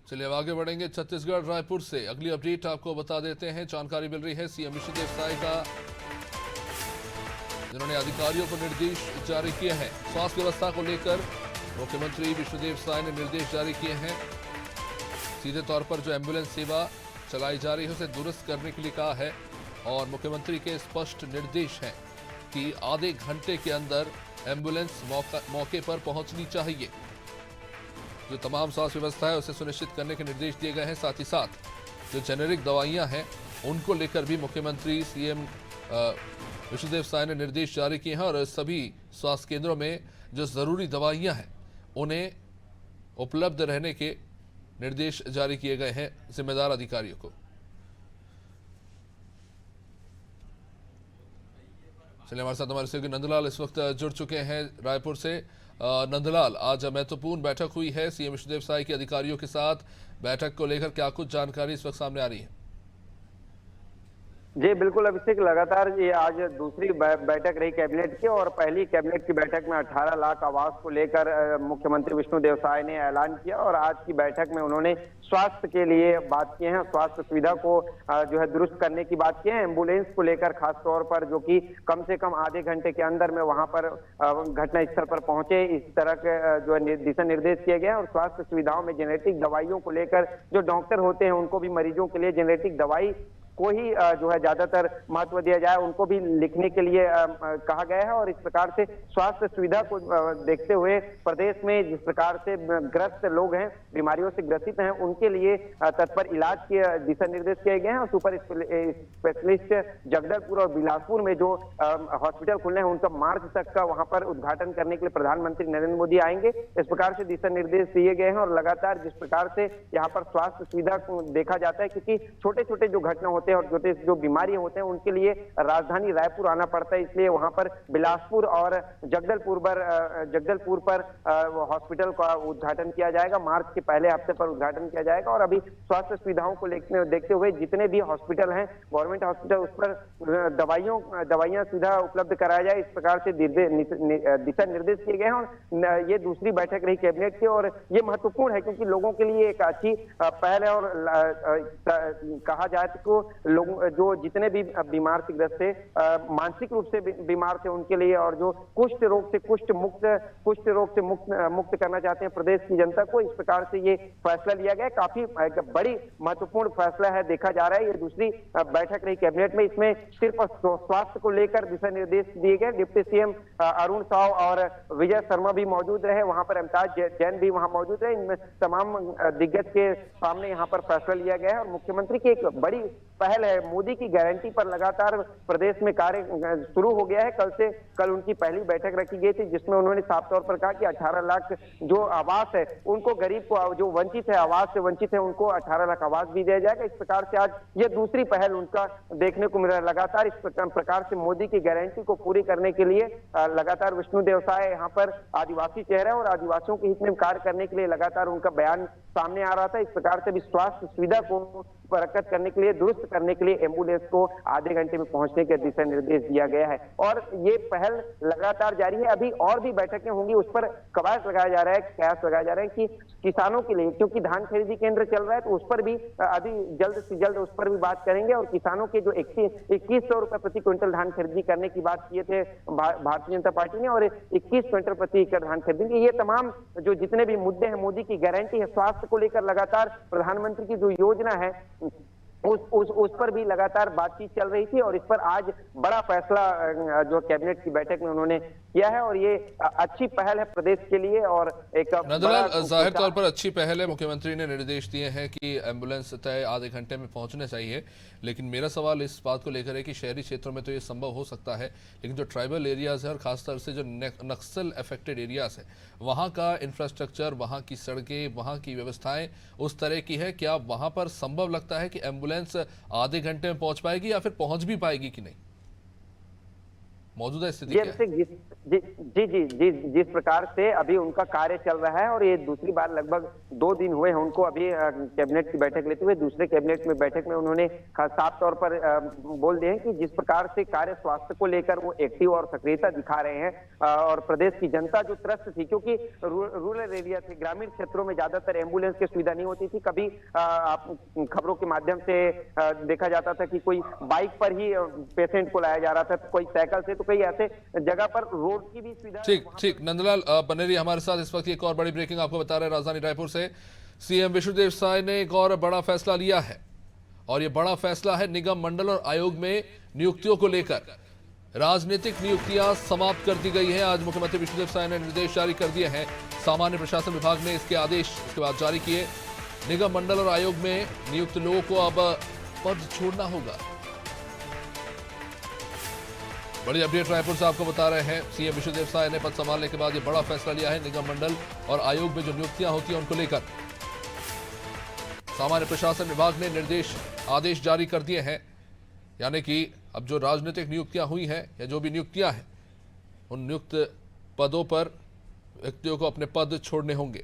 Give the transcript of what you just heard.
चलिए अब आगे बढ़ेंगे छत्तीसगढ़ रायपुर से। अगली अपडेट आपको बता देते हैं। जानकारी मिल रही है सीएम विष्णुदेव साय का, जिन्होंने अधिकारियों को निर्देश जारी किए हैं। स्वास्थ्य व्यवस्था को लेकर मुख्यमंत्री विष्णुदेव साय ने निर्देश जारी किए हैं। सीधे तौर पर जो एम्बुलेंस सेवा चलाई जा रही है उसे दुरुस्त करने के लिए कहा है और मुख्यमंत्री के स्पष्ट निर्देश हैं कि आधे घंटे के अंदर एम्बुलेंस मौके पर पहुंचनी चाहिए। जो तमाम स्वास्थ्य व्यवस्था है उसे सुनिश्चित करने के निर्देश दिए गए हैं। साथ ही साथ जो जेनेरिक दवाइयां हैं उनको लेकर भी मुख्यमंत्री सीएम विष्णुदेव साय ने निर्देश जारी किए हैं और सभी स्वास्थ्य केंद्रों में जो जरूरी दवाइयां हैं उन्हें उपलब्ध रहने के निर्देश जारी किए गए हैं जिम्मेदार अधिकारियों को। चलिए हमारे साथ हमारे सहयोगी नंदलाल इस वक्त जुड़ चुके हैं रायपुर से। नंदलाल, आज महत्वपूर्ण बैठक हुई है सीएम विष्णुदेव साय के अधिकारियों के साथ। बैठक को लेकर क्या कुछ जानकारी इस वक्त सामने आ रही है? जी बिल्कुल अभिषेक, लगातार ये आज दूसरी बैठक रही कैबिनेट की और पहली कैबिनेट की बैठक में 18 लाख आवास को लेकर मुख्यमंत्री विष्णुदेव साय ने ऐलान किया और आज की बैठक में उन्होंने स्वास्थ्य के लिए बात की है। स्वास्थ्य सुविधा को जो है दुरुस्त करने की बात की है। एम्बुलेंस को लेकर खास तौर पर जो कि कम से कम आधे घंटे के अंदर में वहां पर घटना स्थल पर पहुंचे, इस तरह के जो है दिशा निर्देश किए गए और स्वास्थ्य सुविधाओं में जेनेटिक दवाइयों को लेकर जो डॉक्टर होते हैं उनको भी मरीजों के लिए जेनेटिक दवाई को ही जो है ज्यादातर महत्व दिया जाए, उनको भी लिखने के लिए कहा गया है। और इस प्रकार से स्वास्थ्य सुविधा को देखते हुए प्रदेश में जिस प्रकार से ग्रस्त लोग हैं, बीमारियों से ग्रसित हैं, उनके लिए तत्पर इलाज के दिशा निर्देश किए गए हैं। और सुपर स्पेशलिस्ट जगदलपुर और बिलासपुर में जो हॉस्पिटल खुलने हैं उनका मार्च तक का वहां पर उद्घाटन करने के लिए प्रधानमंत्री नरेंद्र मोदी आएंगे। इस प्रकार से दिशा निर्देश दिए गए हैं और लगातार जिस प्रकार से यहाँ पर स्वास्थ्य सुविधा को देखा जाता है, क्योंकि छोटे छोटे जो घटना होते हैं और छोटे जो बीमारी होते हैं उनके लिए राजधानी रायपुर आना पड़ता है, इसलिए वहां पर बिलासपुर और जगदलपुर पर हॉस्पिटल का उद्घाटन किया जाएगा। मार्च के पहले हफ्ते पर उद्घाटन किया जाएगा। और अभी स्वास्थ्य सुविधाओं को देखते हुए जितने भी हॉस्पिटल हैं, गवर्नमेंट हॉस्पिटल, उस पर दवाइयां सीधा उपलब्ध कराया जाए, इस प्रकार से दिशा निर्देश किए गए हैं। और ये दूसरी बैठक रही कैबिनेट की और ये महत्वपूर्ण है क्योंकि लोगों के लिए एक अच्छी पहल है। और कहा जाए तो लोग जो जितने भी बीमार से ग्रस्त थे, मानसिक रूप से बीमार थे, उनके लिए और जो कुष्ठ रोग से मुक्त करना चाहते हैं प्रदेश की जनता को, इस प्रकार से ये फैसला लिया गया। काफी बड़ी महत्वपूर्ण फैसला है देखा जा रहा है। ये दूसरी बैठक रही कैबिनेट में, इसमें सिर्फ स्वास्थ्य को लेकर दिशा निर्देश दिए गए। डिप्टी सीएम अरुण साव और विजय शर्मा भी मौजूद रहे, वहां पर अमिताभ जैन भी वहां मौजूद रहे। इनमें तमाम दिग्गज के सामने यहाँ पर फैसला लिया गया है और मुख्यमंत्री की एक बड़ी पहल है। मोदी की गारंटी पर लगातार प्रदेश में कार्य शुरू हो गया है। कल उनकी पहली बैठक रखी गई थी जिसमें उन्होंने साफ तौर पर कहा कि 18 लाख जो आवास है उनको, गरीब को जो वंचित है, आवास से वंचित है, उनको 18 लाख आवास भी दिया जाएगा। इस प्रकार से आज ये दूसरी पहल उनका देखने को मिल रहा है। लगातार इस प्रकार से मोदी की गारंटी को पूरी करने के लिए लगातार विष्णुदेव साय यहाँ पर आदिवासी चेहरा है और आदिवासियों के हित में कार्य करने के लिए लगातार उनका बयान सामने आ रहा था। इस प्रकार से भी स्वास्थ्य सुविधा को बरकत करने के लिए, दुरुस्त करने के लिए एम्बुलेंस को आधे घंटे में पहुंचने के दिशा निर्देश दिया गया है और ये पहल लगातार जारी है। अभी और भी बैठकें होंगी, उस पर कवायद लगाया जा रहा है, कयास लगाया जा रहा है कि किसानों के लिए, क्योंकि धान खरीदी केंद्र चल रहा है तो उस पर भी अभी जल्द से जल्द उस पर भी बात करेंगे। और किसानों के जो 2100 रुपए प्रति क्विंटल धान खरीदी करने की बात किए थे भारतीय जनता पार्टी ने और 21 क्विंटल प्रति एकड़ धान खरीदेंगे। ये तमाम जो जितने भी मुद्दे हैं, मोदी की गारंटी है, स्वास्थ्य को लेकर लगातार प्रधानमंत्री की जो योजना है उस पर भी लगातार बातचीत चल रही थी और इस पर आज बड़ा फैसला जो कैबिनेट की बैठक में उन्होंने किया है और ये अच्छी पहल है प्रदेश के लिए। और एक नंदलाल, जाहिर तौर पर अच्छी पहल है। मुख्यमंत्री ने निर्देश दिए हैं कि एम्बुलेंस तय आधे घंटे में पहुंचने चाहिए, लेकिन मेरा सवाल इस बात को लेकर है कि शहरी क्षेत्रों में तो ये संभव हो सकता है, लेकिन जो ट्राइबल एरियाज है और खासतौर से जो नक्सल अफेक्टेड एरियाज है, वहाँ का इंफ्रास्ट्रक्चर, वहाँ की सड़कें, वहाँ की व्यवस्थाएं उस तरह की है, क्या वहाँ पर संभव लगता है कि एम्बुलेंस आधे घंटे में पहुंच पाएगी या फिर पहुंच भी पाएगी कि नहीं? मौजूदा स्थिति जी क्या है? अभिषेक, जिस प्रकार से अभी उनका कार्य चल रहा है और ये दूसरी बार लगभग 2 दिन हुए हैं उनको अभी कैबिनेट की बैठक लेते हुए। दूसरे कैबिनेट में बैठक में उन्होंने साफ तौर पर बोल दिए हैं कि जिस प्रकार से कार्य स्वास्थ्य को लेकर वो एक्टिव और सक्रियता दिखा रहे हैं और प्रदेश की जनता जो त्रस्त थी, क्योंकि रूरल एरिया थे, ग्रामीण क्षेत्रों में ज्यादातर एम्बुलेंस की सुविधा नहीं होती थी। कभी आप खबरों के माध्यम से देखा जाता था कि कोई बाइक पर ही पेशेंट को लाया जा रहा था, तो कोई साइकिल से, तो कई ऐसे जगह पर रोड की भी सुविधा। ठीक नंदलाल बनेरी हमारे साथ इस वक्त एक और बड़ी ब्रेकिंग आपको बता रहे हैं राजधानी रायपुर से। सीएम विष्णुदेव साय ने एक और बड़ा फैसला लिया है और यह बड़ा फैसला है निगम मंडल और आयोग में नियुक्तियों को लेकर। राजनीतिक नियुक्तियां समाप्त कर दी गई हैं। आज मुख्यमंत्री विष्णुदेव साय ने निर्देश जारी कर दिए हैं। सामान्य प्रशासन विभाग ने इसके आदेश उसके बाद जारी किए। निगम मंडल और आयोग में नियुक्त लोगों को अब पद छोड़ना होगा। बड़ी अपडेट रायपुर से आपको बता रहे हैं। सीएम विष्णुदेव साय ने पद संभालने के बाद यह बड़ा फैसला लिया है। निगम मंडल और आयोग में जो नियुक्तियां होती हैं उनको लेकर सामान्य प्रशासन विभाग ने आदेश जारी कर दिए हैं। यानी कि अब जो राजनीतिक नियुक्तियां हुई हैं या जो भी नियुक्तियां हैं, उन नियुक्त पदों पर व्यक्तियों को अपने पद छोड़ने होंगे।